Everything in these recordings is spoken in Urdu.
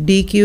DQ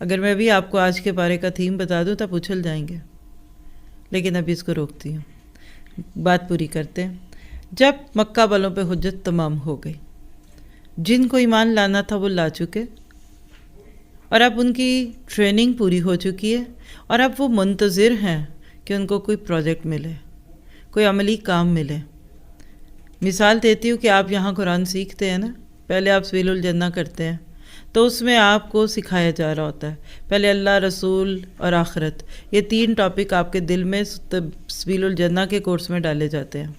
اگر میں بھی آپ کو آج کے پارے کا تھیم بتا دوں تو آپ اچھل جائیں گے، لیکن ابھی اس کو روکتی ہوں، بات پوری کرتے ہیں۔ جب مکہ والوں پہ حجت تمام ہو گئی، جن کو ایمان لانا تھا وہ لا چکے، اور اب ان کی ٹریننگ پوری ہو چکی ہے، اور اب وہ منتظر ہیں کہ ان کو کوئی پروجیکٹ ملے، کوئی عملی کام ملے۔ مثال دیتی ہوں کہ آپ یہاں قرآن سیکھتے ہیں نا، پہلے آپ سبیل الجنہ کرتے ہیں، تو اس میں آپ کو سکھایا جا رہا ہوتا ہے پہلے اللہ، رسول اور آخرت، یہ 3 ٹاپک آپ کے دل میں سبیل الجنہ کے کورس میں ڈالے جاتے ہیں۔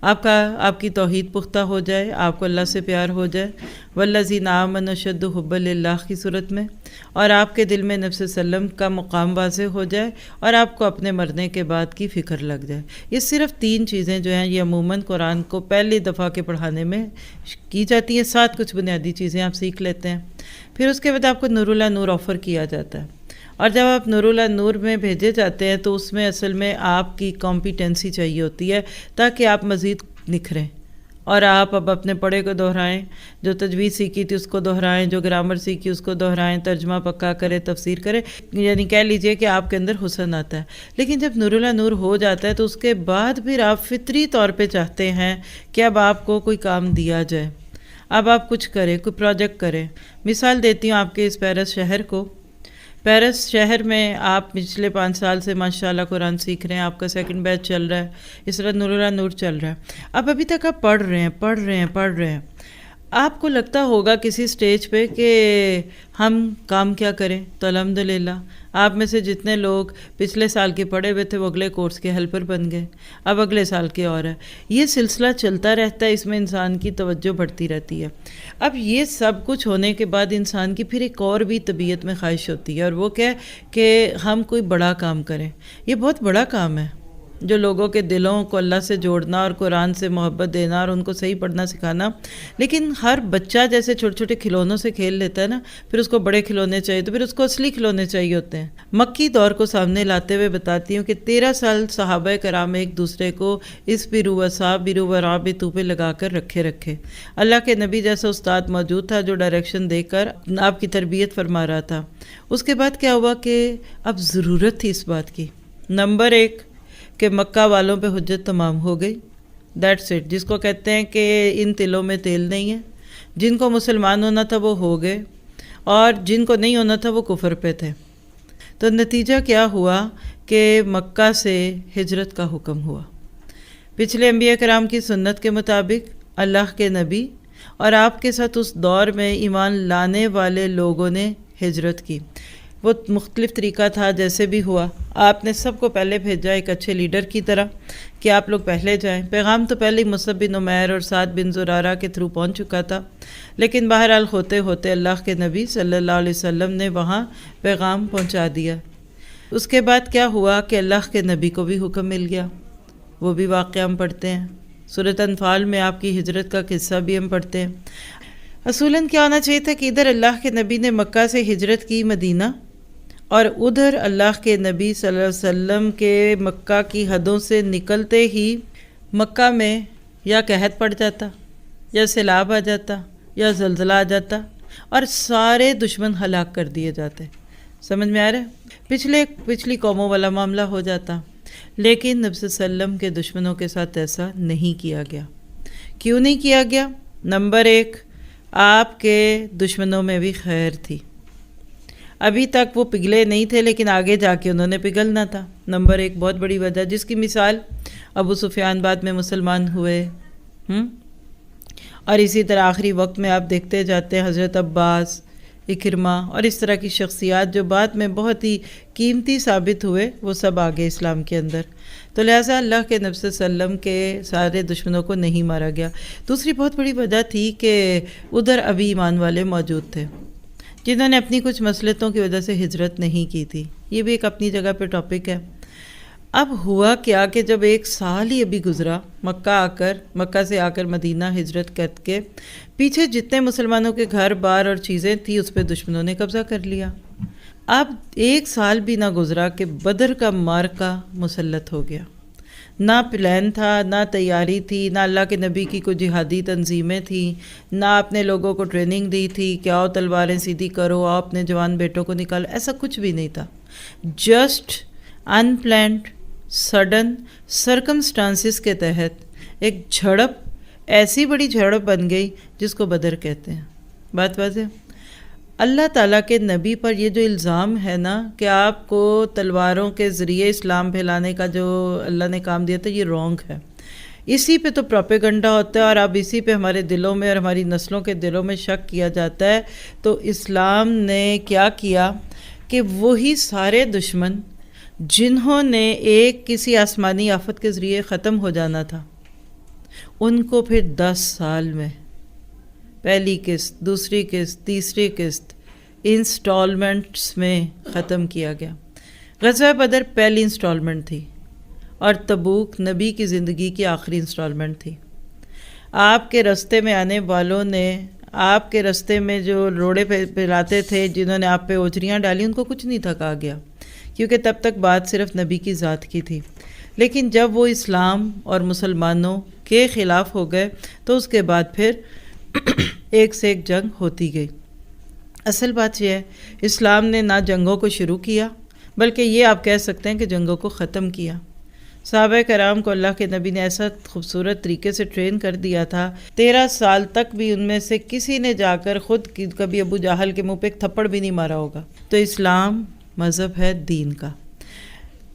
آپ کی توحید پختہ ہو جائے، آپ کو اللہ سے پیار ہو جائے، والذین آمنوا اشد حبا للہ کی صورت میں، اور آپ کے دل میں نبی صلی اللہ علیہ وسلم کا مقام واضح ہو جائے، اور آپ کو اپنے مرنے کے بعد کی فکر لگ جائے۔ یہ صرف 3 چیزیں جو ہیں یہ عموماً قرآن کو پہلی دفعہ کے پڑھانے میں کی جاتی ہیں، ساتھ کچھ بنیادی چیزیں آپ سیکھ لیتے ہیں۔ پھر اس کے بعد آپ کو نور اللہ نور آفر کیا جاتا ہے، اور جب آپ نور اللہ نور میں بھیجے جاتے ہیں تو اس میں اصل میں آپ کی کمپیٹنسی چاہیے ہوتی ہے تاکہ آپ مزید نکھریں، اور آپ اب اپنے پڑھے کو دہرائیں، جو تجوید سیکھی تھی اس کو دہرائیں، جو گرامر سیکھی اس کو دہرائیں، ترجمہ پکا کریں، تفسیر کریں، یعنی کہہ لیجئے کہ آپ کے اندر حسن آتا ہے۔ لیکن جب نور اللہ نور ہو جاتا ہے تو اس کے بعد پھر آپ فطری طور پہ چاہتے ہیں کہ اب آپ کو کوئی کام دیا جائے، اب آپ کچھ کریں، کوئی پروجیکٹ کریں۔ مثال دیتی ہوں آپ کے اس پیرس شہر کو۔ پیرس شہر میں آپ پچھلے 5 سال سے ماشاءاللہ قرآن سیکھ رہے ہیں، آپ کا 2nd بیچ چل رہا ہے، اس طرح نور اللہ نور چل رہا ہے۔ اب ابھی تک آپ پڑھ رہے ہیں، آپ کو لگتا ہوگا کسی سٹیج پہ کہ ہم کام کیا کریں، تو الحمدللہ آپ میں سے جتنے لوگ پچھلے سال کے پڑھے ہوئے تھے وہ اگلے کورس کے ہیلپر بن گئے، اب اگلے سال کے اور ہے۔ یہ سلسلہ چلتا رہتا ہے، اس میں انسان کی توجہ بڑھتی رہتی ہے۔ اب یہ سب کچھ ہونے کے بعد انسان کی پھر ایک اور بھی طبیعت میں خواہش ہوتی ہے، اور وہ کیا ہے کہ ہم کوئی بڑا کام کریں۔ یہ بہت بڑا کام ہے، جو لوگوں کے دلوں کو اللہ سے جوڑنا اور قرآن سے محبت دینا اور ان کو صحیح پڑھنا سکھانا۔ لیکن ہر بچہ جیسے چھوٹے چھوٹے کھلونوں سے کھیل لیتا ہے نا، پھر اس کو بڑے کھلونے چاہیے، تو پھر اس کو اصلی کھلونے چاہیے ہوتے ہیں۔ مکی دور کو سامنے لاتے ہوئے بتاتی ہوں کہ 13 سال صحابہ کرام ایک دوسرے کو اس برو و صاحب برو و راب تو پہ لگا کر رکھے۔ اللہ کے نبی جیسا استاد موجود تھا جو ڈائریکشن دے کر آپ کی تربیت فرما رہا تھا۔ اس کے بعد کیا ہوا کہ اب ضرورت تھی اس بات کی، نمبر 1 کہ مکہ والوں پہ حجت تمام ہو گئی، دیٹس اٹ، جس کو کہتے ہیں کہ ان تلوں میں تیل نہیں ہے۔ جن کو مسلمان ہونا تھا وہ ہو گئے، اور جن کو نہیں ہونا تھا وہ کفر پہ تھے۔ تو نتیجہ کیا ہوا کہ مکہ سے ہجرت کا حکم ہوا۔ پچھلے انبیاء کرام کی سنت کے مطابق اللہ کے نبی اور آپ کے ساتھ اس دور میں ایمان لانے والے لوگوں نے ہجرت کی۔ وہ مختلف طریقہ تھا، جیسے بھی ہوا آپ نے سب کو پہلے بھیجا ایک اچھے لیڈر کی طرح کہ آپ لوگ پہلے جائیں۔ پیغام تو پہلے مصعب بن عمیر اور سعد بن زرارہ کے تھرو پہنچ چکا تھا، لیکن بہرحال ہوتے ہوتے اللہ کے نبی صلی اللہ علیہ وسلم نے وہاں پیغام پہنچا دیا۔ اس کے بعد کیا ہوا کہ اللہ کے نبی کو بھی حکم مل گیا، وہ بھی واقعہ ہم پڑھتے ہیں، سورۃ انفال میں آپ کی ہجرت کا قصہ بھی ہم پڑھتے ہیں۔ اصولاً کیا ہونا چاہیے تھا کہ ادھر اللہ کے نبی نے مکہ سے ہجرت کی مدینہ، اور ادھر اللہ کے نبی صلی اللہ علیہ وسلم کے مکہ کی حدوں سے نکلتے ہی مکہ میں یا قحط پڑ جاتا، یا سیلاب آ جاتا، یا زلزلہ آ جاتا، اور سارے دشمن ہلاک کر دیے جاتے۔ سمجھ میں آ رہا ہے؟ پچھلی قوموں والا معاملہ ہو جاتا، لیکن نبی صلی اللہ علیہ وسلم کے دشمنوں کے ساتھ ایسا نہیں کیا گیا۔ کیوں نہیں کیا گیا؟ نمبر 1، آپ کے دشمنوں میں بھی خیر تھی، ابھی تک وہ پگھلے نہیں تھے لیکن آگے جا کے انہوں نے پگھلنا تھا۔ نمبر 1 بہت بڑی وجہ، جس کی مثال ابو سفیان بعد میں مسلمان ہوئے، اور اسی طرح آخری وقت میں آپ دیکھتے جاتے ہیں حضرت عباس، اکرمہ اور اس طرح کی شخصیات جو بعد میں بہت ہی قیمتی ثابت ہوئے، وہ سب آگے اسلام کے اندر۔ تو لہٰذا اللہ کے نبی صلی اللہ علیہ وسلم کے سارے دشمنوں کو نہیں مارا گیا۔ دوسری بہت بڑی وجہ تھی کہ ادھر ابھی ایمان والے موجود تھے جنہوں نے اپنی کچھ مصلحتوں کی وجہ سے ہجرت نہیں کی تھی۔ یہ بھی ایک اپنی جگہ پہ ٹاپک ہے۔ اب ہوا کیا کہ جب 1 سال ہی ابھی گزرا مکہ سے آ کر مدینہ ہجرت کر کے، پیچھے جتنے مسلمانوں کے گھر بار اور چیزیں تھیں اس پہ دشمنوں نے قبضہ کر لیا۔ اب 1 سال بھی نہ گزرا کہ بدر کا مارکہ مسلط ہو گیا۔ نہ پلان تھا، نہ تیاری تھی، نہ اللہ کے نبی کی کوئی جہادی تنظیمیں تھیں، نہ اپنے لوگوں کو ٹریننگ دی تھی کہ آؤ تلواریں سیدھی کرو، آؤ اپنے جوان بیٹوں کو نکالو، ایسا کچھ بھی نہیں تھا. Just in planned sudden circumstances کے تحت ایک جھڑپ، ایسی بڑی جھڑپ بن گئی جس کو بدر کہتے ہیں. بات واضح. اللہ تعالیٰ کے نبی پر یہ جو الزام ہے نا کہ آپ کو تلواروں کے ذریعے اسلام پھیلانے کا جو اللہ نے کام دیا تھا، یہ رانگ ہے. اسی پہ تو پروپیگنڈا ہوتا ہے، اور اب اسی پہ ہمارے دلوں میں اور ہماری نسلوں کے دلوں میں شک کیا جاتا ہے. تو اسلام نے کیا کیا کہ وہی سارے دشمن جنہوں نے ایک کسی آسمانی آفت کے ذریعے ختم ہو جانا تھا، ان کو پھر 10 سال میں پہلی قسط، دوسری قسط، تیسری قسط انسٹالمنٹس میں ختم کیا گیا. غزوہ بدر پہلی انسٹالمنٹ تھی، اور تبوک نبی کی زندگی کی آخری انسٹالمنٹ تھی. آپ کے رستے میں آنے والوں نے، آپ کے رستے میں جو روڑے پھیلاتے تھے، جنہوں نے آپ پہ اوجریاں ڈالی، ان کو کچھ نہیں تھا کہا گیا، کیونکہ تب تک بات صرف نبی کی ذات کی تھی. لیکن جب وہ اسلام اور مسلمانوں کے خلاف ہو گئے تو اس کے بعد پھر ایک سے ایک جنگ ہوتی گئی. اصل بات یہ ہے، اسلام نے نہ جنگوں کو شروع کیا، بلکہ یہ آپ کہہ سکتے ہیں کہ جنگوں کو ختم کیا. صحابہ کرام کو اللہ کے نبی نے ایسا خوبصورت طریقے سے ٹرین کر دیا تھا، 13 سال تک بھی ان میں سے کسی نے جا کر خود کبھی ابو جہل کے منہ پہ ایک تھپڑ بھی نہیں مارا ہوگا. تو اسلام مذہب ہے دین کا.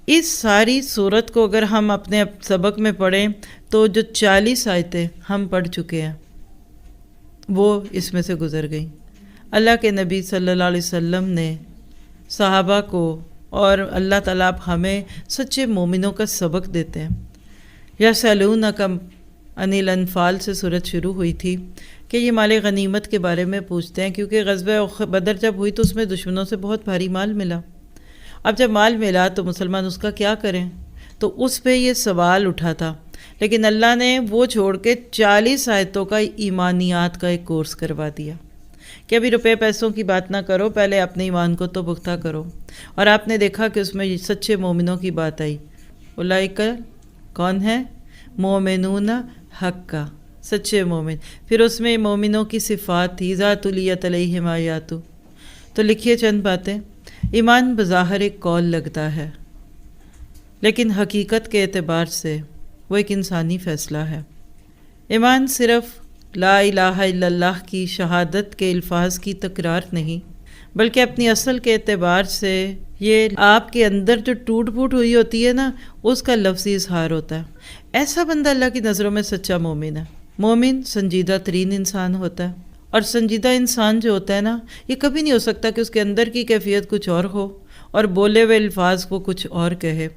اس ساری صورت کو اگر ہم اپنے سبق میں پڑھیں تو جو 40 آیتیں ہم پڑھ چکے ہیں وہ اس میں سے گزر گئیں. اللہ کے نبی صلی اللہ علیہ وسلم نے صحابہ کو، اور اللہ تعالیٰ اب ہمیں سچے مومنوں کا سبق دیتے ہیں. یسألونک عن الانفال سے صورت شروع ہوئی تھی کہ یہ مال غنیمت کے بارے میں پوچھتے ہیں، کیونکہ غزوہ بدر جب ہوئی تو اس میں دشمنوں سے بہت بھاری مال ملا. اب جب مال ملا تو مسلمان اس کا کیا کریں، تو اس پہ یہ سوال اٹھا تھا. لیکن اللہ نے وہ چھوڑ کے 40 آیتوں کا ایمانیات کا ایک کورس کروا دیا کہ ابھی روپے پیسوں کی بات نہ کرو، پہلے اپنے ایمان کو تو پختہ کرو. اور آپ نے دیکھا کہ اس میں سچے مومنوں کی بات آئی. اولئک کون ہے؟ مومنون حقا، سچے مومن. پھر اس میں مومنوں کی صفات تھی، ذات الیت علیہم آیات. تو لکھیے چند باتیں. ایمان بظاہر ایک قول لگتا ہے، لیکن حقیقت کے اعتبار سے وہ ایک انسانی فیصلہ ہے. ایمان صرف لا الہ الا اللہ کی شہادت کے الفاظ کی تکرار نہیں، بلکہ اپنی اصل کے اعتبار سے یہ آپ کے اندر جو ٹوٹ پھوٹ ہوئی ہوتی ہے نا، اس کا لفظی اظہار ہوتا ہے. ایسا بندہ اللہ کی نظروں میں سچا مومن ہے. مومن سنجیدہ ترین انسان ہوتا ہے، اور سنجیدہ انسان جو ہوتا ہے نا، یہ کبھی نہیں ہو سکتا کہ اس کے اندر کی کیفیت کچھ اور ہو اور بولے ہوئے الفاظ کو کچھ اور کہے.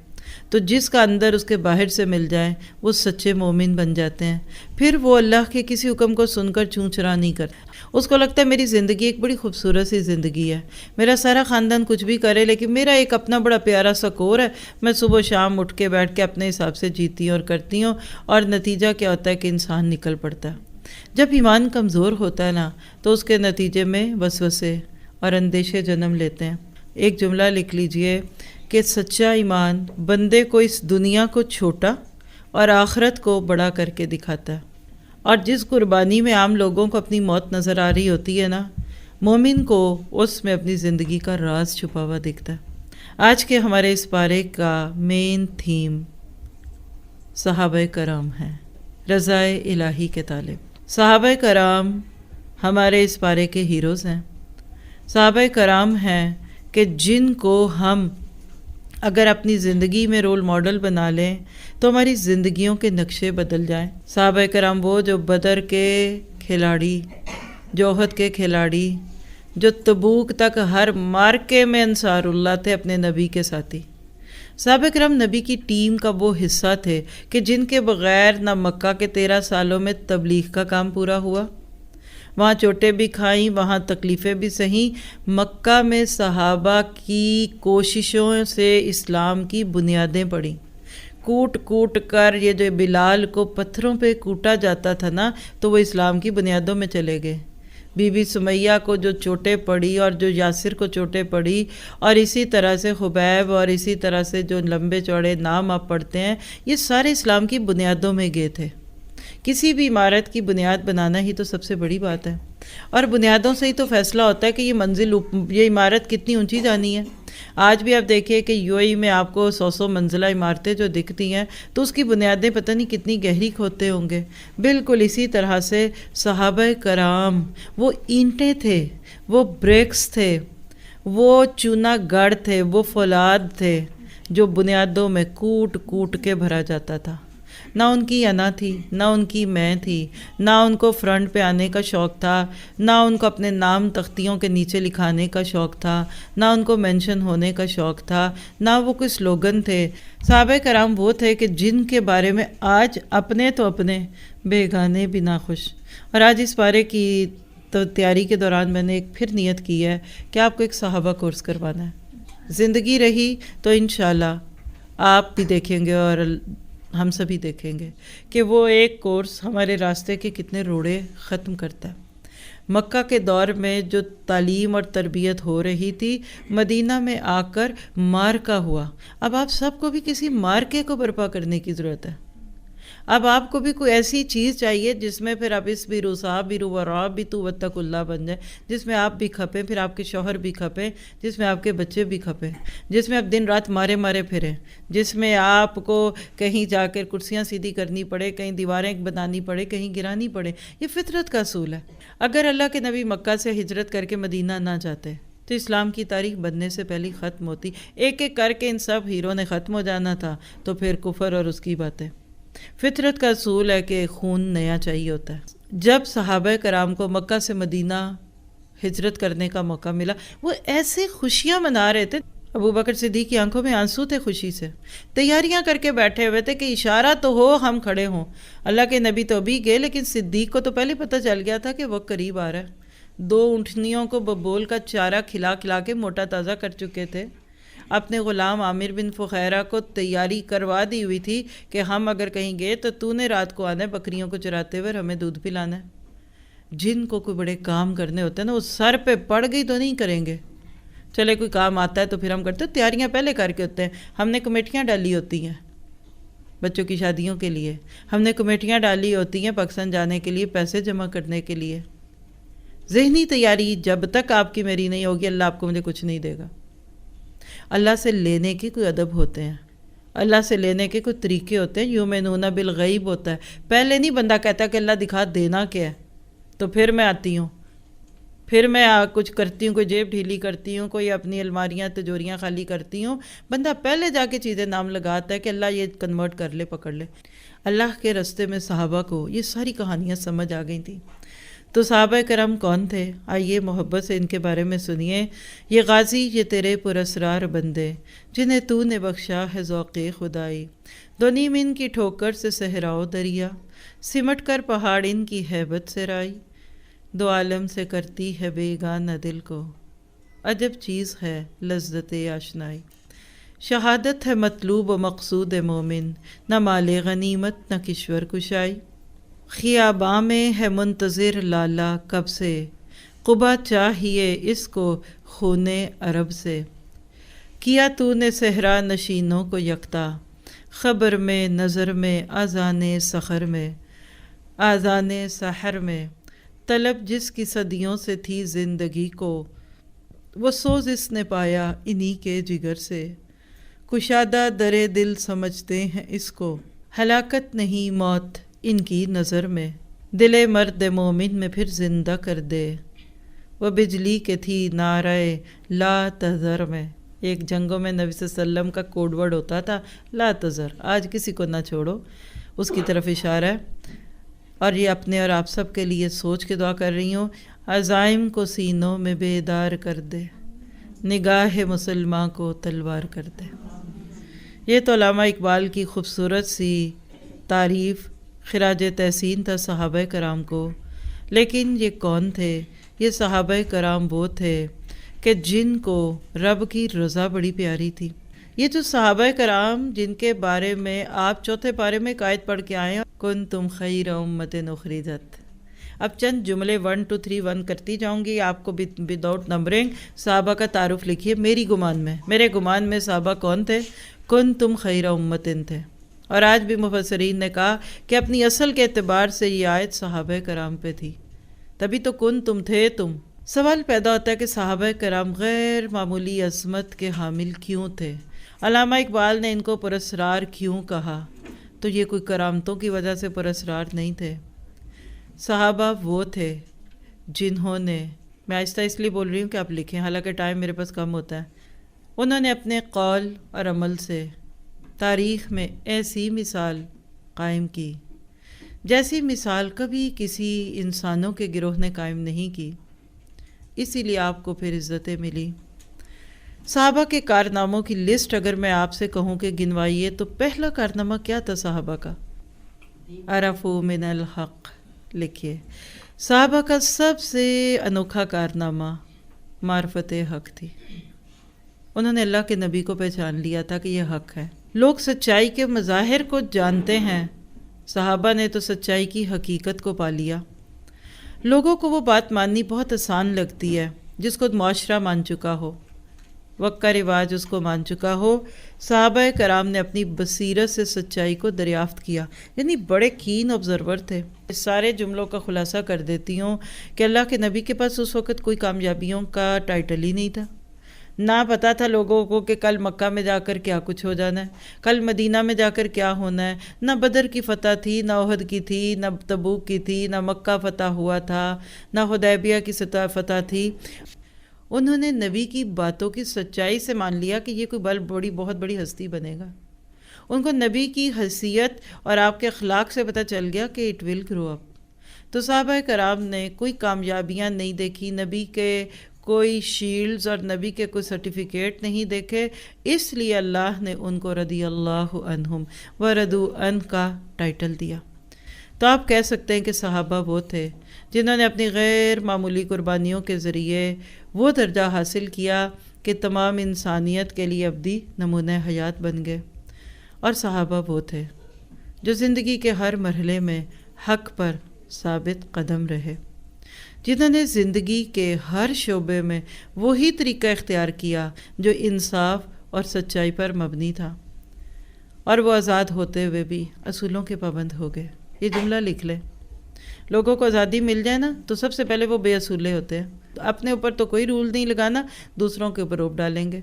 تو جس کا اندر اس کے باہر سے مل جائے وہ سچے مومن بن جاتے ہیں. پھر وہ اللہ کے کسی حکم کو سن کر چوں چرا نہیں کرتا. اس کو لگتا ہے میری زندگی ایک بڑی خوبصورت سی زندگی ہے، میرا سارا خاندان کچھ بھی کرے لیکن میرا ایک اپنا بڑا پیارا سا کور ہے، میں صبح و شام اٹھ کے بیٹھ کے اپنے حساب سے جیتی ہوں اور کرتی ہوں. اور نتیجہ کیا ہوتا ہے کہ انسان نکل پڑتا ہے. جب ایمان کمزور ہوتا ہے نا تو اس کے نتیجے میں وسوسے اور اندیشے جنم لیتے ہیں. ایک جملہ لکھ لیجئے کہ سچا ایمان بندے کو اس دنیا کو چھوٹا اور آخرت کو بڑا کر کے دکھاتا ہے. اور جس قربانی میں عام لوگوں کو اپنی موت نظر آ رہی ہوتی ہے نا، مومن کو اس میں اپنی زندگی کا راز چھپا ہوا دکھتا ہے. آج کے ہمارے اس پارے کا مین تھیم صحابہ کرام ہے، رضائے الہی کے طالب. صحابہ کرام ہمارے اس پارے کے ہیروز ہیں. صحابہ کرام ہیں کہ جن کو ہم اگر اپنی زندگی میں رول ماڈل بنا لیں تو ہماری زندگیوں کے نقشے بدل جائیں. صحابہ کرام وہ جو بدر کے کھلاڑی، جو احد کے کھلاڑی، جو تبوک تک ہر مارکے میں انصار اللہ تھے، اپنے نبی کے ساتھی. صحابہ کرام نبی کی ٹیم کا وہ حصہ تھے کہ جن کے بغیر نہ مکہ کے 13 سالوں میں تبلیغ کا کام پورا ہوا، وہاں چوٹیں بھی کھائیں، وہاں تکلیفیں بھی سہیں. مکہ میں صحابہ کی کوششوں سے اسلام کی بنیادیں پڑیں. کوٹ کوٹ کر یہ جو بلال کو پتھروں پہ کوٹا جاتا تھا نا، تو وہ اسلام کی بنیادوں میں چلے گئے. بی بی سمیہ کو جو چوٹیں پڑی اور جو یاسر کو چوٹیں پڑی، اور اسی طرح سے خبیب، اور اسی طرح سے جو لمبے چوڑے نام آپ پڑھتے ہیں، یہ سارے اسلام کی بنیادوں میں گئے تھے۔ کسی بھی عمارت کی بنیاد بنانا ہی تو سب سے بڑی بات ہے، اور بنیادوں سے ہی تو فیصلہ ہوتا ہے کہ یہ عمارت کتنی اونچی جانی ہے۔ آج بھی آپ دیکھیں کہ یو اے ای میں آپ کو 100 منزلہ عمارتیں جو دکھتی ہیں تو اس کی بنیادیں پتہ نہیں کتنی گہری کھودتے ہوں گے۔ بالکل اسی طرح سے صحابہ کرام وہ اینٹیں تھے، وہ بریکس تھے، وہ چونا گڑ تھے، وہ فولاد تھے جو بنیادوں میں کوٹ کوٹ کے بھرا جاتا تھا۔ نہ ان کی انا تھی، نہ ان کی میں تھی، نہ ان کو فرنٹ پہ آنے کا شوق تھا، نہ ان کو اپنے نام تختیوں کے نیچے لکھانے کا شوق تھا، نہ ان کو مینشن ہونے کا شوق تھا، نہ وہ کوئی سلوگن تھے۔ صحابہ کرام وہ تھے کہ جن کے بارے میں آج اپنے تو اپنے بیگانے بھی ناخوش۔ اور آج اس بارے کی تیاری کے دوران میں نے ایک پھر نیت کی ہے کہ آپ کو ایک صحابہ کورس کروانا ہے۔ زندگی رہی تو انشاءاللہ آپ بھی دیکھیں گے اور ہم سبھی دیکھیں گے کہ وہ ایک کورس ہمارے راستے کے کتنے روڑے ختم کرتا ہے۔ مکہ کے دور میں جو تعلیم اور تربیت ہو رہی تھی، مدینہ میں آ کر مارکا ہوا۔ اب آپ سب کو بھی کسی مارکے کو برپا کرنے کی ضرورت ہے۔ اب آپ کو بھی کوئی ایسی چیز چاہیے جس میں پھر آپ اس بیرو صاحب بیرو وراب بھی تو وتق اللہ بن جائے، جس میں آپ بھی کھپیں، پھر آپ کے شوہر بھی کھپیں، جس میں آپ کے بچے بھی کھپیں، جس میں آپ دن رات مارے مارے پھریں، جس میں آپ کو کہیں جا کر کرسیاں سیدھی کرنی پڑے، کہیں دیواریں بنانی پڑے، کہیں گرانی پڑے۔ یہ فطرت کا اصول ہے۔ اگر اللہ کے نبی مکہ سے ہجرت کر کے مدینہ نہ جاتے تو اسلام کی تاریخ بننے سے پہلے ختم ہوتی۔ ایک ایک کر کے ان سب ہیرو نے ختم ہو جانا تھا، تو پھر کفر اور اس کی باتیں۔ فطرت کا اصول ہے کہ خون نیا چاہیے ہوتا ہے۔ جب صحابہ کرام کو مکہ سے مدینہ ہجرت کرنے کا موقع ملا، وہ ایسے خوشیاں منا رہے تھے۔ ابو بکر صدیق کی آنکھوں میں آنسو تھے خوشی سے، تیاریاں کر کے بیٹھے ہوئے تھے کہ اشارہ تو ہو ہم کھڑے ہوں۔ اللہ کے نبی تو ابھی گئے، لیکن صدیق کو تو پہلے پتہ چل گیا تھا کہ وقت قریب آ رہا ہے۔ 2 اونٹنیوں کو ببول کا چارہ کھلا کھلا کے موٹا تازہ کر چکے تھے۔ اپنے غلام عامر بن فخیرہ کو تیاری کروا دی ہوئی تھی کہ ہم اگر کہیں گئے تو نے رات کو آنا ہے بکریوں کو چراتے ہوئے اور ہمیں دودھ پلانا ہے۔ جن کو کوئی بڑے کام کرنے ہوتے ہیں نا، وہ سر پہ پڑ گئی تو نہیں کریں گے۔ چلے کوئی کام آتا ہے تو پھر ہم کرتے ہیں، تیاریاں پہلے کر کے ہوتے ہیں۔ ہم نے کمیٹیاں ڈالی ہوتی ہیں بچوں کی شادیوں کے لیے، ہم نے کمیٹیاں ڈالی ہوتی ہیں پاکستان جانے کے لیے، پیسے جمع کرنے کے لیے۔ ذہنی تیاری جب تک آپ کی میری نہیں ہوگی، اللہ آپ کو مجھے کچھ نہیں دے گا۔ اللہ سے لینے کے کوئی ادب ہوتے ہیں، اللہ سے لینے کے کوئی طریقے ہوتے ہیں۔ یؤمنون بالغیب ہوتا ہے، پہلے نہیں بندہ کہتا کہ اللہ دکھا دینا کیا ہے تو پھر میں آتی ہوں، پھر میں کچھ کرتی ہوں، کوئی جیب ڈھیلی کرتی ہوں، کوئی اپنی الماریاں تجوریاں خالی کرتی ہوں۔ بندہ پہلے جا کے چیزیں نام لگاتا ہے کہ اللہ یہ کنورٹ کر لے، پکڑ لے۔ اللہ کے رستے میں صحابہ کو یہ ساری کہانیاں سمجھ آ گئی تھیں۔ تو صحابہ کرام کون تھے؟ آئیے محبت سے ان کے بارے میں سنیے۔ یہ غازی، یہ تیرے پراسرار بندے، جنہیں تو نے بخشا ہے ذوق خدائی، دو نیم ان کی ٹھوکر سے صحراؤ دریا، سمٹ کر پہاڑ ان کی ہیبت سے رائی، دو عالم سے کرتی ہے بیگانہ دل کو، عجب چیز ہے لذت آشنائی۔ شہادت ہے مطلوب و مقصود مومن، نہ مال غنیمت نہ کشور کشائی، خیاباں میں ہے منتظر لالا کب سے، قبا چاہیے اس کو خون عرب سے، کیا تو نے صحرا نشینوں کو یکتا، خبر میں نظر میں اذان سحر میں، اذان سحر میں، طلب جس کی صدیوں سے تھی زندگی کو، وہ سوز اس نے پایا انہی کے جگر سے، کشادہ در دل سمجھتے ہیں اس کو، ہلاکت نہیں موت ان کی نظر میں، دل مرد مومن میں پھر زندہ کر دے، وہ بجلی کے تھی نعرہ لا تذر میں۔ ایک جنگوں میں نبی صلی اللہ علیہ وسلم کا کوڈ ورڈ ہوتا تھا لا تذر، آج کسی کو نہ چھوڑو، اس کی طرف اشارہ ہے۔ اور یہ اپنے اور آپ سب کے لیے سوچ کے دعا کر رہی ہوں، عزائم کو سینوں میں بیدار کر دے، نگاہ مسلمان کو تلوار کر دے۔ یہ تو علامہ اقبال کی خوبصورت سی تعریف، خراج تحسین تھا صحابہ کرام کو۔ لیکن یہ کون تھے؟ یہ صحابہ کرام وہ تھے کہ جن کو رب کی رضا بڑی پیاری تھی۔ یہ جو صحابہ کرام جن کے بارے میں آپ چوتھے پارے میں آیت پڑھ کے آئے ہیں، کنتم خیر امت اخرجت، اب چند جملے 1 2 3 1 کرتی جاؤں گی آپ کو وداؤٹ نمبرنگ. صحابہ کا تعارف لکھیے میرے گمان میں صحابہ کون تھے؟ کنتم خیر امتن تھے. اور آج بھی مفسرین نے کہا کہ اپنی اصل کے اعتبار سے یہ آیت صحابہ کرام پہ تھی، تبھی تو کنتم تھے تم. سوال پیدا ہوتا ہے کہ صحابہ کرام غیر معمولی عظمت کے حامل کیوں تھے؟ علامہ اقبال نے ان کو پراسرار کیوں کہا؟ تو یہ کوئی کرامتوں کی وجہ سے پراسرار نہیں تھے. صحابہ وہ تھے جنہوں نے، میں آہستہ اس لیے بول رہی ہوں کہ آپ لکھیں، حالانکہ ٹائم میرے پاس کم ہوتا ہے، انہوں نے اپنے قول اور عمل سے تاریخ میں ایسی مثال قائم کی جیسی مثال کبھی کسی انسانوں کے گروہ نے قائم نہیں کی. اسی لیے آپ کو پھر عزتیں ملی. صحابہ کے کارناموں کی لسٹ اگر میں آپ سے کہوں کہ گنوائیے تو پہلا کارنامہ کیا تھا صحابہ کا؟ عرفوا من الحق. لکھیے صحابہ کا سب سے انوکھا کارنامہ معرفت حق تھی. انہوں نے اللہ کے نبی کو پہچان لیا تھا کہ یہ حق ہے. لوگ سچائی کے مظاہر کو جانتے ہیں، صحابہ نے تو سچائی کی حقیقت کو پا لیا. لوگوں کو وہ بات ماننی بہت آسان لگتی ہے جس کو معاشرہ مان چکا ہو، وقت کا رواج اس کو مان چکا ہو. صحابہ کرام نے اپنی بصیرت سے سچائی کو دریافت کیا، یعنی بڑے کین آبزرور تھے. اس سارے جملوں کا خلاصہ کر دیتی ہوں کہ اللہ کے نبی کے پاس اس وقت کوئی کامیابیوں کا ٹائٹل ہی نہیں تھا. نہ پتہ تھا لوگوں کو کہ کل مکہ میں جا کر کیا کچھ ہو جانا ہے، کل مدینہ میں جا کر کیا ہونا ہے. نہ بدر کی فتح تھی، نہ احد کی تھی، نہ تبوک کی تھی، نہ مکہ فتح ہوا تھا، نہ حدیبیہ کی فتح تھی. انہوں نے نبی کی باتوں کی سچائی سے مان لیا کہ یہ کوئی بہت بڑی ہستی بنے گا. ان کو نبی کی حیثیت اور آپ کے اخلاق سے پتہ چل گیا کہ اٹ ول گرو اپ. تو صحابہ کرام نے کوئی کامیابیاں نہیں دیکھی، نبی کے کوئی شیلڈز اور نبی کے کوئی سرٹیفکیٹ نہیں دیکھے، اس لیے اللہ نے ان کو رضی اللہ عنہم ورضوا عنہ کا ٹائٹل دیا. تو آپ کہہ سکتے ہیں کہ صحابہ وہ تھے جنہوں نے اپنی غیر معمولی قربانیوں کے ذریعے وہ درجہ حاصل کیا کہ تمام انسانیت کے لیے ابدی نمونہ حیات بن گئے. اور صحابہ وہ تھے جو زندگی کے ہر مرحلے میں حق پر ثابت قدم رہے، جنہوں نے زندگی کے ہر شعبے میں وہی طریقہ اختیار کیا جو انصاف اور سچائی پر مبنی تھا، اور وہ آزاد ہوتے ہوئے بھی اصولوں کے پابند ہو گئے. یہ جملہ لکھ لیں، لوگوں کو آزادی مل جائے نا تو سب سے پہلے وہ بے اصولے ہوتے ہیں. اپنے اوپر تو کوئی رول نہیں لگانا، دوسروں کے اوپر روپ ڈالیں گے.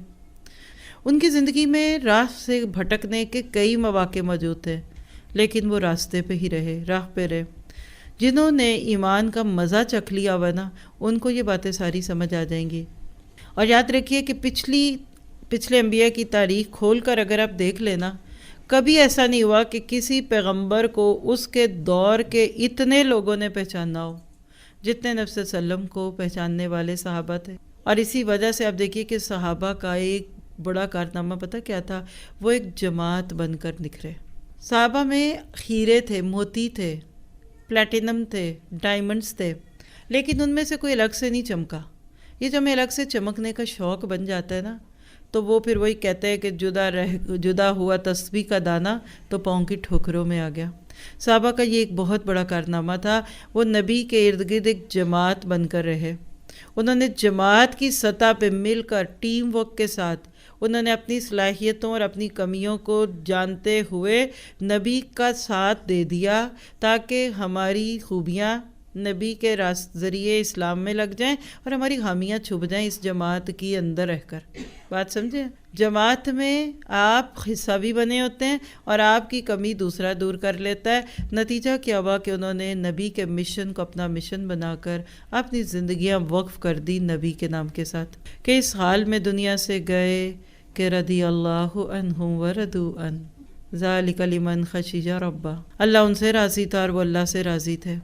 ان کی زندگی میں راہ سے بھٹکنے کے کئی مواقع موجود تھے، لیکن وہ راستے پہ ہی رہے، راہ پہ رہے. جنہوں نے ایمان کا مزہ چکھ لیا ہوا نا، ان کو یہ باتیں ساری سمجھ آ جائیں گی. اور یاد رکھیے کہ پچھلے انبیاء کی تاریخ کھول کر اگر آپ دیکھ لینا، کبھی ایسا نہیں ہوا کہ کسی پیغمبر کو اس کے دور کے اتنے لوگوں نے پہچانا ہو جتنے نبی صلی اللہ علیہ وسلم کو پہچاننے والے صحابہ تھے. اور اسی وجہ سے آپ دیکھیے کہ صحابہ کا ایک بڑا کارنامہ پتہ کیا تھا؟ وہ ایک جماعت بن کر نکھرے. صحابہ میں ہیرے تھے، موتی تھے، پلیٹینم تھے، ڈائمنڈز تھے، لیکن ان میں سے کوئی الگ سے نہیں چمکا. یہ جو ہمیں الگ سے چمکنے کا شوق بن جاتا ہے نا، تو وہ پھر وہی کہتے ہیں کہ جدا ہوا تسبیح کا دانہ تو پاؤں کی ٹھوکروں میں آ گیا. صحابہ کا یہ ایک بہت بڑا کارنامہ تھا، وہ نبی کے ارد گرد ایک جماعت بن کر رہے. انہوں نے جماعت کی سطح پہ مل کر ٹیم ورک کے ساتھ انہوں نے اپنی صلاحیتوں اور اپنی کمیوں کو جانتے ہوئے نبی کا ساتھ دے دیا تاکہ ہماری خوبیاں نبی کے ذریعے اسلام میں لگ جائیں اور ہماری خامیاں چھپ جائیں اس جماعت کی اندر رہ کر. بات سمجھیں؟ جماعت میں آپ حصہ بھی بنے ہوتے ہیں اور آپ کی کمی دوسرا دور کر لیتا ہے. نتیجہ کیا ہوا کہ انہوں نے نبی کے مشن کو اپنا مشن بنا کر اپنی زندگیاں وقف کر دی نبی کے نام کے ساتھ، کہ اس حال میں دنیا سے گئے کہ رضی اللہ عنہم ورضوا عنہ ذالک لمن خشی ربہ. اللہ ان سے راضی تھا اور وہ اللہ سے راضی تھے.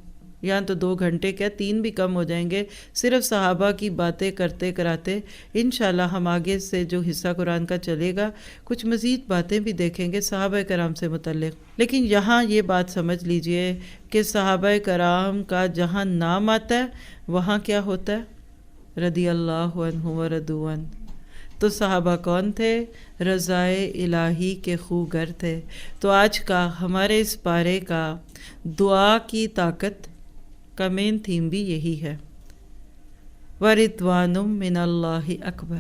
یہاں تو 2 گھنٹے کیا 3 بھی کم ہو جائیں گے صرف صحابہ کی باتیں کرتے کراتے. انشاءاللہ ہم آگے سے جو حصہ قرآن کا چلے گا کچھ مزید باتیں بھی دیکھیں گے صحابہ کرام سے متعلق. لیکن یہاں یہ بات سمجھ لیجئے کہ صحابہ کرام کا جہاں نام آتا ہے وہاں کیا ہوتا ہے؟ رضی اللہ عنہ ورضوا عنہ. تو صحابہ کون تھے؟ رضائے الہی کے خوگر تھے. تو آج کا ہمارے اس پارے کا دعا کی طاقت کا مین تھیم بھی یہی ہے۔ وَرِضْوَانٌ مِّنَ اللَّهِ اکبر۔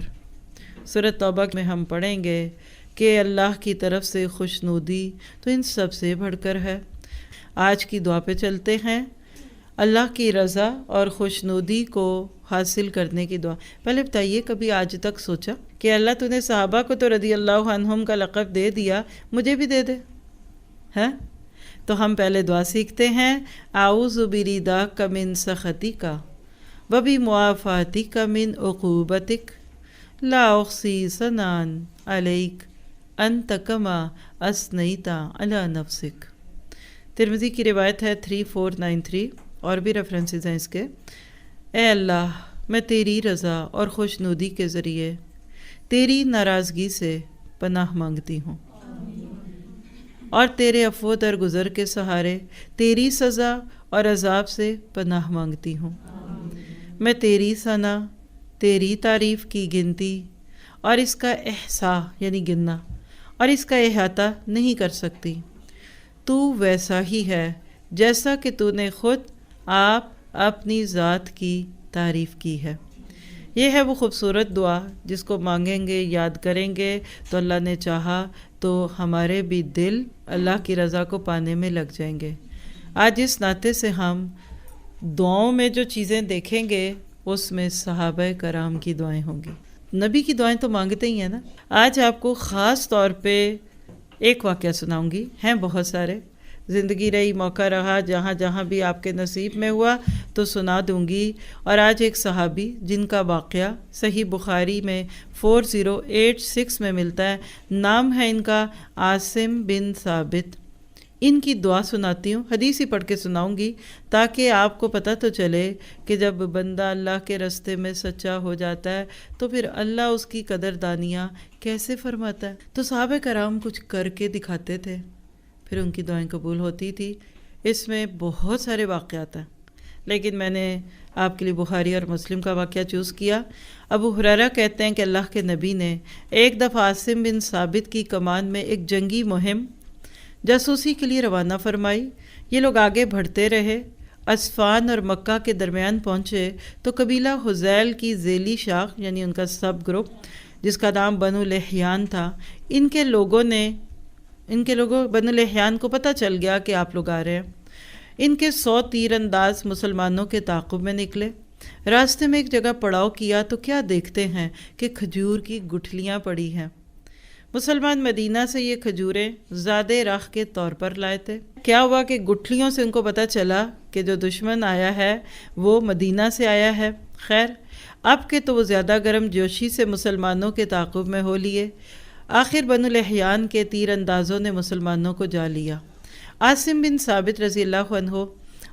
سورۃ توبہ میں ہم پڑھیں گے کہ اللہ کی طرف سے خوشنودی تو ان سب سے بڑھ کر ہے۔ آج کی دعا پہ چلتے ہیں، اللہ کی رضا اور خوشنودی کو حاصل کرنے کی دعا۔ پہلے بتائیے کبھی آج تک سوچا کہ اللہ تو نے صحابہ کو تو رضی اللہ عنہم کا لقب دے دیا، مجھے بھی دے دے؟ ہے تو ہم پہلے دعا سیکھتے ہیں، اعوذ برضاک من سخطک وبمعافاتک من عقوبتک لا احصی ثناء علیک انت کما اثنیت علی نفسک۔ ترمذی کی روایت ہے 3493، اور بھی ریفرنسز ہیں اس کے۔ اے اللہ، میں تیری رضا اور خوشنودی کے ذریعے تیری ناراضگی سے پناہ مانگتی ہوں، اور تیرے عفو درگزر کے سہارے تیری سزا اور عذاب سے پناہ مانگتی ہوں۔ میں تیری ثنا، تیری تعریف کی گنتی اور اس کا احصاء یعنی گننا اور اس کا احاطہ نہیں کر سکتی۔ تو ویسا ہی ہے جیسا کہ تو نے خود آپ اپنی ذات کی تعریف کی ہے۔ یہ ہے وہ خوبصورت دعا جس کو مانگیں گے، یاد کریں گے تو اللہ نے چاہا تو ہمارے بھی دل اللہ کی رضا کو پانے میں لگ جائیں گے۔ آج اس ناطے سے ہم دعاؤں میں جو چیزیں دیکھیں گے اس میں صحابہ کرام کی دعائیں ہوں گی۔ نبی کی دعائیں تو مانگتے ہی ہیں نا۔ آج آپ کو خاص طور پہ ایک واقعہ سناؤں گی، ہیں بہت سارے، زندگی رہی، موقع رہا، جہاں جہاں بھی آپ کے نصیب میں ہوا تو سنا دوں گی۔ اور آج ایک صحابی جن کا واقعہ صحیح بخاری میں 4086 میں ملتا ہے، نام ہے ان کا عاصم بن ثابت۔ ان کی دعا سناتی ہوں، حدیث ہی پڑھ کے سناؤں گی تاکہ آپ کو پتہ تو چلے کہ جب بندہ اللہ کے راستے میں سچا ہو جاتا ہے تو پھر اللہ اس کی قدردانیاں کیسے فرماتا ہے۔ تو صحابہ کرام کچھ کر کے دکھاتے تھے، پھر ان کی دعائیں قبول ہوتی تھی۔ اس میں بہت سارے واقعات ہیں، لیکن میں نے آپ کے لیے بخاری اور مسلم کا واقعہ چوز کیا۔ ابو ہریرہ کہتے ہیں کہ اللہ کے نبی نے ایک دفعہ عاصم بن ثابت کی کمان میں ایک جنگی مہم جاسوسی کے لیے روانہ فرمائی۔ یہ لوگ آگے بڑھتے رہے، اسفان اور مکہ کے درمیان پہنچے تو قبیلہ حذیل کی ذیلی شاخ یعنی ان کا سب گروپ جس کا نام بنو لحیان تھا، ان کے لوگوں بنو لحیان کو پتہ چل گیا کہ آپ لوگ آ رہے ہیں۔ ان کے 100 تیر انداز مسلمانوں کے تعاقب میں نکلے۔ راستے میں ایک جگہ پڑاؤ کیا تو کیا دیکھتے ہیں کہ کھجور کی گٹھلیاں پڑی ہیں۔ مسلمان مدینہ سے یہ کھجوریں زادے راہ کے طور پر لائے تھے۔ کیا ہوا کہ گٹھلیوں سے ان کو پتہ چلا کہ جو دشمن آیا ہے وہ مدینہ سے آیا ہے۔ خیر اب کے تو وہ زیادہ گرم جوشی سے مسلمانوں کے تعاقب میں ہو لیے۔ آخر بنو لحیان کے تیر اندازوں نے مسلمانوں کو جا لیا۔ عاصم بن ثابت رضی اللہ عنہ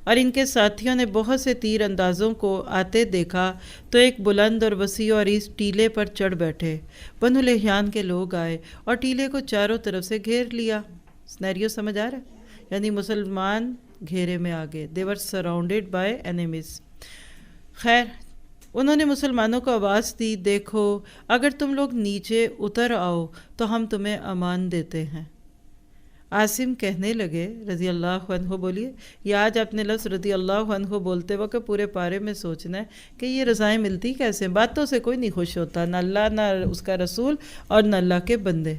اور ان کے ساتھیوں نے بہت سے تیر اندازوں کو آتے دیکھا تو ایک بلند اور وسیع اور اس ٹیلے پر چڑھ بیٹھے۔ بنو لحیان کے لوگ آئے اور ٹیلے کو چاروں طرف سے گھیر لیا۔ سینیریو سمجھ آ رہا ہے؟ یعنی مسلمان گھیرے میں آ گئے۔ they were surrounded by enemies۔ خیر انہوں نے مسلمانوں کو آواز دی، دیکھو اگر تم لوگ نیچے اتر آؤ تو ہم تمہیں امان دیتے ہیں۔ عاصم کہنے لگے رضی اللہ عنہ، بولیے، یہ آج اپنے لفظ رضی اللہ عنہ بولتے وقت پورے پارے میں سوچنا ہے کہ یہ رضائیں ملتی کیسے؟ باتوں سے کوئی نہیں خوش ہوتا، نہ اللہ نہ اس کا رسول اور نہ اللہ کے بندے۔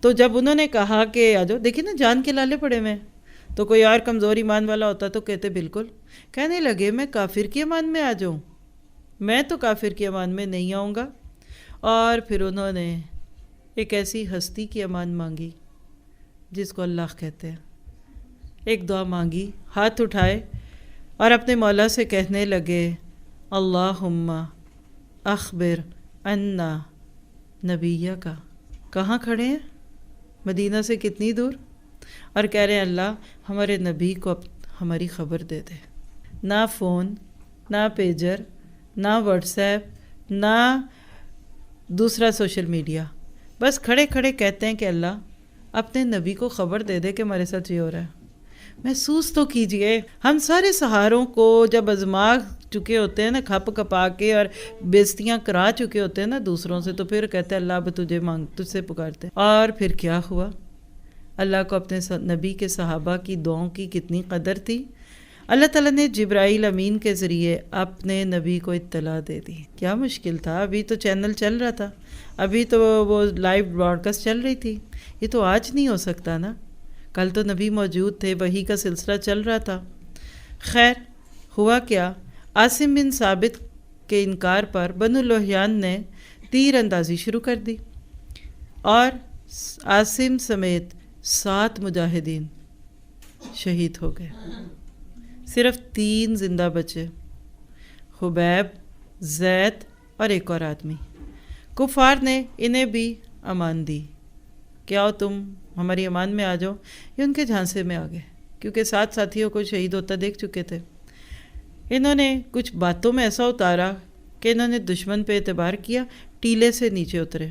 تو جب انہوں نے کہا کہ آجو، دیکھیں نا جان کے لالے پڑے میں، تو کوئی اور کمزور ایمان والا ہوتا تو کہتے بالکل۔ کہنے لگے میں کافر کی امان میں آ جاؤں؟ میں تو کافر کی امان میں نہیں آؤں گا۔ اور پھر انہوں نے ایک ایسی ہستی کی امان مانگی جس کو اللہ کہتے ہیں۔ ایک دعا مانگی، ہاتھ اٹھائے اور اپنے مولا سے کہنے لگے، اللہم اخبر انا نبیک۔ کہاں کھڑے ہیں؟ مدینہ سے کتنی دور؟ اور کہہ رہے ہیں اللہ ہمارے نبی کو ہماری خبر دے دے۔ نہ فون، نہ پیجر، نہ واٹس ایپ، نہ دوسرا سوشل میڈیا، بس کھڑے کھڑے کہتے ہیں کہ اللہ اپنے نبی کو خبر دے دے کہ ہمارے ساتھ یہ ہو رہا ہے۔ محسوس تو کیجئے، ہم سارے سہاروں کو جب آزما چکے ہوتے ہیں نا، کھپ کپا کے اور بےزتیاں کرا چکے ہوتے ہیں نا دوسروں سے، تو پھر کہتے ہیں اللہ اب تجھ سے پکارتے۔ اور پھر کیا ہوا؟ اللہ کو اپنے نبی کے صحابہ کی دعاؤں کی کتنی قدر تھی۔ اللہ تعالیٰ نے جبرائیل امین کے ذریعے اپنے نبی کو اطلاع دے دی۔ کیا مشکل تھا؟ ابھی تو چینل چل رہا تھا، ابھی تو وہ لائیو براڈکاسٹ چل رہی تھی، یہ تو آج نہیں ہو سکتا نا۔ کل تو نبی موجود تھے، وحی کا سلسلہ چل رہا تھا۔ خیر ہوا کیا، عاصم بن ثابت کے انکار پر بنو لحیان نے تیر اندازی شروع کر دی اور عاصم سمیت 7 مجاہدین شہید ہو گئے، صرف 3 زندہ بچے، خبیب، زید اور ایک اور آدمی۔ کفار نے انہیں بھی امان دی کہ آؤ تم ہماری امان میں آ جاؤ، یہ ان کے جھانسے میں آ گئے کیونکہ 7 ساتھیوں کو شہید ہوتا دیکھ چکے تھے۔ انہوں نے کچھ باتوں میں ایسا اتارا کہ انہوں نے دشمن پہ اعتبار کیا، ٹیلے سے نیچے اترے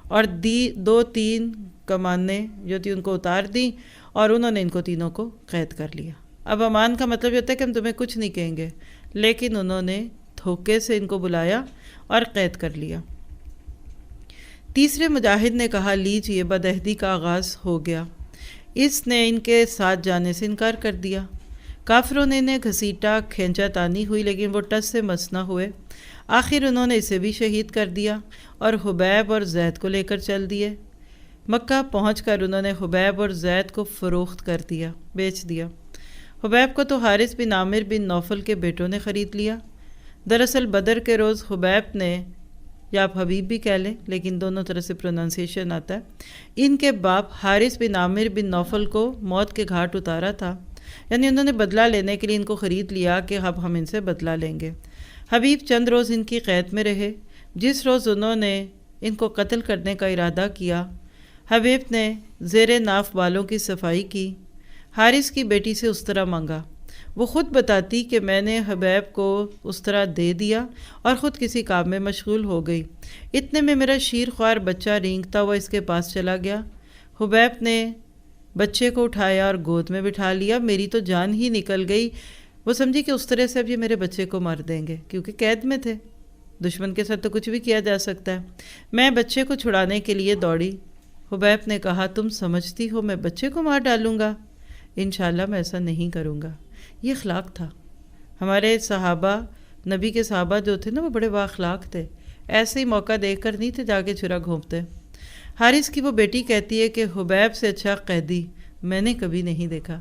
اور 2-3 کمانیں جو تھی ان کو اتار دیں اور انہوں نے ان کو تینوں کو قید کر لیا۔ اب امان کا مطلب یہ ہوتا ہے کہ ہم تمہیں کچھ نہیں کہیں گے، لیکن انہوں نے دھوکے سے ان کو بلایا اور قید کر لیا۔ تیسرے مجاہد نے کہا لیجیے بدعہدی کا آغاز ہو گیا۔ اس نے ان کے ساتھ جانے سے انکار کر دیا۔ کافروں نے انہیں گھسیٹا، کھینچا تانی ہوئی، لیکن وہ ٹس سے مس نہ ہوئے۔ آخر انہوں نے اسے بھی شہید کر دیا اور حبیب اور زید کو لے کر چل دیے۔ مکہ پہنچ کر انہوں نے حبیب اور زید کو فروخت کر دیا، بیچ دیا۔ حبیب کو تو حارث بن عامر بن نوفل کے بیٹوں نے خرید لیا۔ دراصل بدر کے روز حبیب نے، یا آپ حبیب بھی کہہ لیں لیکن دونوں طرح سے پروننسیشن آتا ہے، ان کے باپ حارث بن عامر بن نوفل کو موت کے گھاٹ اتارا تھا، یعنی انہوں نے بدلہ لینے کے لیے ان کو خرید لیا کہ اب ہم ان سے بدلہ لیں گے۔ حبیب چند روز ان کی قید میں رہے۔ جس روز انہوں نے ان کو قتل کرنے کا ارادہ کیا، حبیب نے زیر ناف بالوں کی صفائی کی، حارث کی بیٹی سے استرا مانگا۔ وہ خود بتاتی کہ میں نے حبیب کو استرا دے دیا اور خود کسی کام میں مشغول ہو گئی۔ اتنے میں میرا شیر خوار بچہ رینگتا ہوا اس کے پاس چلا گیا۔ حبیب نے بچے کو اٹھایا اور گود میں بٹھا لیا۔ میری تو جان ہی نکل گئی۔ وہ سمجھی کہ اس طرح سے اب یہ میرے بچے کو مار دیں گے کیونکہ قید میں تھے، دشمن کے ساتھ تو کچھ بھی کیا جا سکتا ہے۔ میں بچے کو چھڑانے کے لیے دوڑی۔ حبیب نے کہا تم سمجھتی ہو میں بچے کو مار ڈالوں گا؟ انشاءاللہ میں ایسا نہیں کروں گا۔ یہ اخلاق تھا ہمارے صحابہ، نبی کے صحابہ جو تھے نا وہ بڑے با اخلاق تھے، ایسے ہی موقع دیکھ کر نہیں تھے جا کے چھرا گھونپتے۔ حارث کی وہ بیٹی کہتی ہے کہ حبیب سے اچھا قیدی میں نے کبھی نہیں دیکھا۔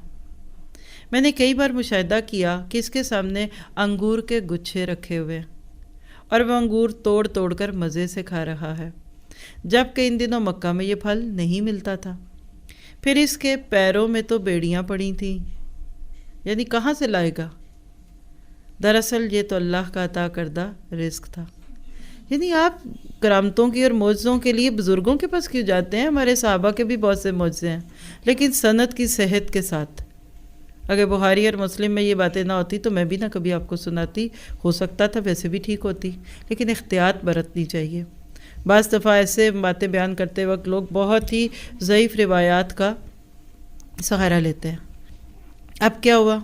میں نے کئی بار مشاہدہ کیا کہ اس کے سامنے انگور کے گچھے رکھے ہوئے اور وہ انگور توڑ توڑ کر مزے سے کھا رہا ہے، جبکہ ان دنوں مکہ میں یہ پھل نہیں ملتا تھا۔ پھر اس کے پیروں میں تو بیڑیاں پڑی تھیں، یعنی کہاں سے لائے گا؟ دراصل یہ تو اللہ کا عطا کردہ رزق تھا۔ یعنی آپ کرامتوں کی اور معجزوں کے لیے بزرگوں کے پاس کیوں جاتے ہیں؟ ہمارے صحابہ کے بھی بہت سے معجزے ہیں، لیکن سند کی صحت کے ساتھ۔ اگر بخاری اور مسلم میں یہ باتیں نہ ہوتی تو میں بھی نہ کبھی آپ کو سناتی، ہو سکتا تھا ویسے بھی ٹھیک ہوتی، لیکن احتیاط برتنی چاہیے۔ بعض دفعہ ایسے باتیں بیان کرتے وقت لوگ بہت ہی ضعیف روایات کا سہارا لیتے ہیں۔ اب کیا ہوا؟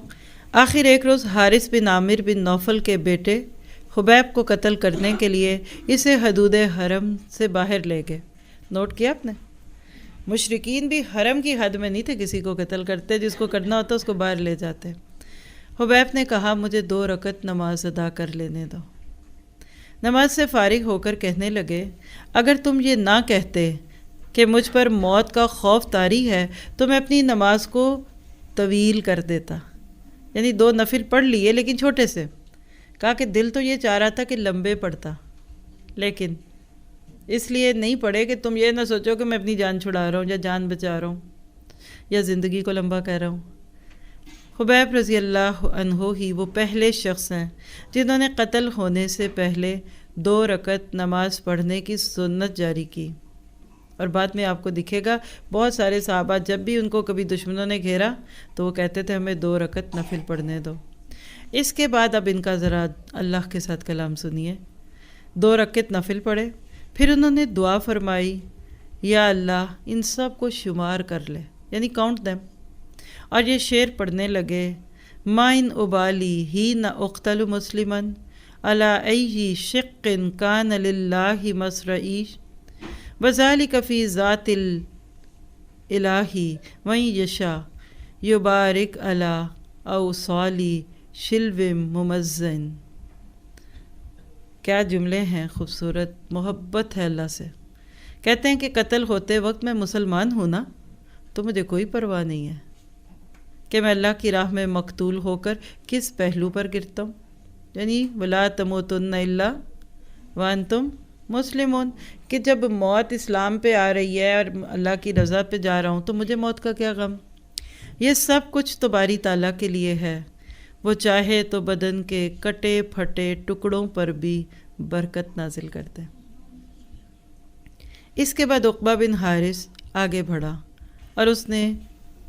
آخر ایک روز حارث بن عامر بن نوفل کے بیٹے حبیب کو قتل کرنے کے لیے اسے حدود حرم سے باہر لے گئے۔ نوٹ کیا آپ نے؟ مشرکین بھی حرم کی حد میں نہیں تھے کسی کو قتل کرتے، جس کو کرنا ہوتا اس کو باہر لے جاتے۔ حبیب نے کہا مجھے 2 رکعت نماز ادا کر لینے دو۔ نماز سے فارغ ہو کر کہنے لگے اگر تم یہ نہ کہتے کہ مجھ پر موت کا خوف طاری ہے تو میں اپنی نماز کو طویل کر دیتا، یعنی 2 نفل پڑھ لیے لیکن چھوٹے سے۔ کہا کہ دل تو یہ چاہ رہا تھا کہ لمبے پڑھتا، لیکن اس لیے نہیں پڑھے کہ تم یہ نہ سوچو کہ میں اپنی جان چھڑا رہا ہوں یا جان بچا رہا ہوں یا زندگی کو لمبا کر رہا ہوں۔ حبیب رضی اللہ عنہ ہی وہ پہلے شخص ہیں جنہوں نے قتل ہونے سے پہلے 2 رکعت نماز پڑھنے کی سنت جاری کی، اور بعد میں آپ کو دکھے گا بہت سارے صحابہ جب بھی ان کو کبھی دشمنوں نے گھیرا تو وہ کہتے تھے ہمیں 2 رکعت نفل پڑھنے دو۔ اس کے بعد اب ان کا ذرا اللہ کے ساتھ کلام سنیے۔ 2 رکعت نفل پڑھے، پھر انہوں نے دعا فرمائی یا اللہ ان سب کو شمار کر لے، یعنی کاؤنٹ دیم، اور یہ شعر پڑھنے لگے ما ان ابالی ہی نہ اقتل مسلمن علی ای شق کان للہ مسرعی وذالک فی ذات الہ من یشاء یبارک علی او صالی شلو ممزن. کیا جملے ہیں خوبصورت. محبت ہے اللہ سے. کہتے ہیں کہ قتل ہوتے وقت میں مسلمان ہوں نا تو مجھے کوئی پرواہ نہیں ہے کہ میں اللہ کی راہ میں مقتول ہو کر کس پہلو پر گرتا ہوں. یعنی ولا تموتن الا وانتم مسلمون، کہ جب موت اسلام پہ آ رہی ہے اور اللہ کی رضا پہ جا رہا ہوں تو مجھے موت کا کیا غم. یہ سب کچھ تو باری تعالیٰ کے لیے ہے. وہ چاہے تو بدن کے کٹے پھٹے ٹکڑوں پر بھی برکت نازل کر دے. اس کے بعد عقبہ بن حارث آگے بڑھا اور اس نے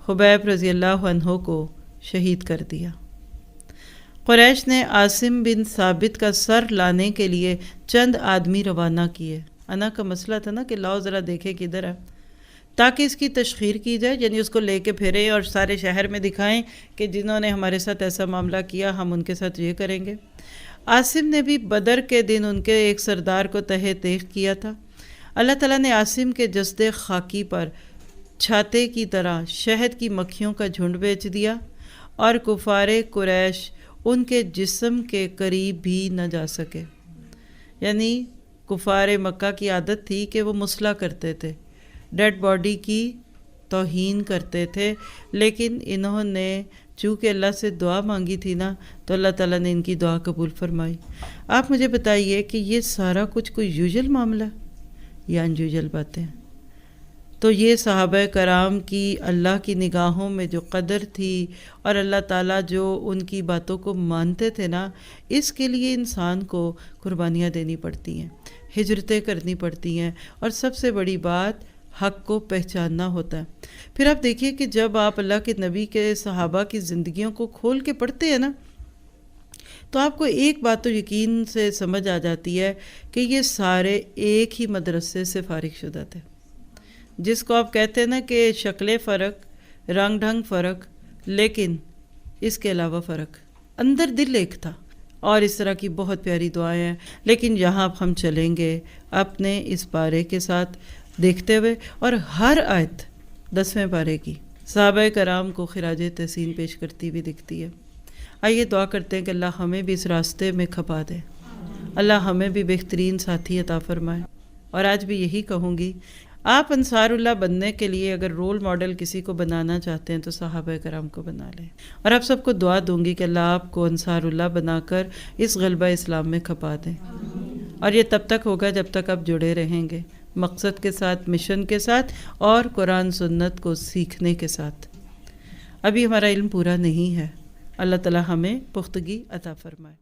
خبیب رضی اللہ عنہ کو شہید کر دیا. قریش نے عاصم بن ثابت کا سر لانے کے لیے چند آدمی روانہ کیے. انا کا مسئلہ تھا نا کہ لاؤ ذرا دیکھے کدھر ہے، تاکہ اس کی تشخیر کی جائے، یعنی اس کو لے کے پھرے اور سارے شہر میں دکھائیں کہ جنہوں نے ہمارے ساتھ ایسا معاملہ کیا ہم ان کے ساتھ یہ کریں گے. عاصم نے بھی بدر کے دن ان کے ایک سردار کو تہہ تیغ کیا تھا. اللہ تعالیٰ نے عاصم کے جسد خاکی پر چھاتے کی طرح شہد کی مکھیوں کا جھنڈ بیچ دیا اور کفار قریش ان کے جسم کے قریب بھی نہ جا سکے. یعنی کفار مکہ کی عادت تھی کہ وہ مسلح کرتے تھے، ڈیڈ باڈی کی توہین کرتے تھے، لیکن انہوں نے چونکہ اللہ سے دعا مانگی تھی نا تو اللہ تعالیٰ نے ان کی دعا قبول فرمائی. آپ مجھے بتائیے کہ یہ سارا کچھ کوئی یوزل معاملہ یا انیوزل باتیں؟ تو یہ صحابہ کرام کی اللہ کی نگاہوں میں جو قدر تھی اور اللہ تعالیٰ جو ان کی باتوں کو مانتے تھے نا، اس کے لیے انسان کو قربانیاں دینی پڑتی ہیں، ہجرتیں کرنی پڑتی ہیں، اور سب سے بڑی بات حق کو پہچاننا ہوتا ہے. پھر آپ دیکھیے کہ جب آپ اللہ کے نبی کے صحابہ کی زندگیوں کو کھول کے پڑھتے ہیں نا تو آپ کو ایک بات تو یقین سے سمجھ آ جاتی ہے کہ یہ سارے ایک ہی مدرسے سے فارغ شدہ تھے. جس کو آپ کہتے ہیں نا کہ شکلیں فرق، رنگ ڈھنگ فرق، لیکن اس کے علاوہ فرق، اندر دل ایک تھا. اور اس طرح کی بہت پیاری دعائیں ہیں. لیکن یہاں اب ہم چلیں گے اپنے اس پارے کے ساتھ دیکھتے ہوئے، اور ہر آیت 10ویں پارے کی صحابہ کرام کو خراج تحسین پیش کرتی ہوئی دکھتی ہے. آئیے دعا کرتے ہیں کہ اللہ ہمیں بھی اس راستے میں کھپا دے، اللہ ہمیں بھی بہترین ساتھی عطا فرمائے. اور آج بھی یہی کہوں گی، آپ انصار اللہ بننے کے لیے اگر رول ماڈل کسی کو بنانا چاہتے ہیں تو صحابہ کرام کو بنا لیں. اور آپ سب کو دعا دوں گی کہ اللہ آپ کو انصار اللہ بنا کر اس غلبہ اسلام میں کھپا دیں. اور یہ تب تک ہوگا جب تک آپ جڑے رہیں گے مقصد کے ساتھ، مشن کے ساتھ، اور قرآن سنت کو سیکھنے کے ساتھ. ابھی ہمارا علم پورا نہیں ہے. اللہ تعالی ہمیں پختگی عطا فرمائے.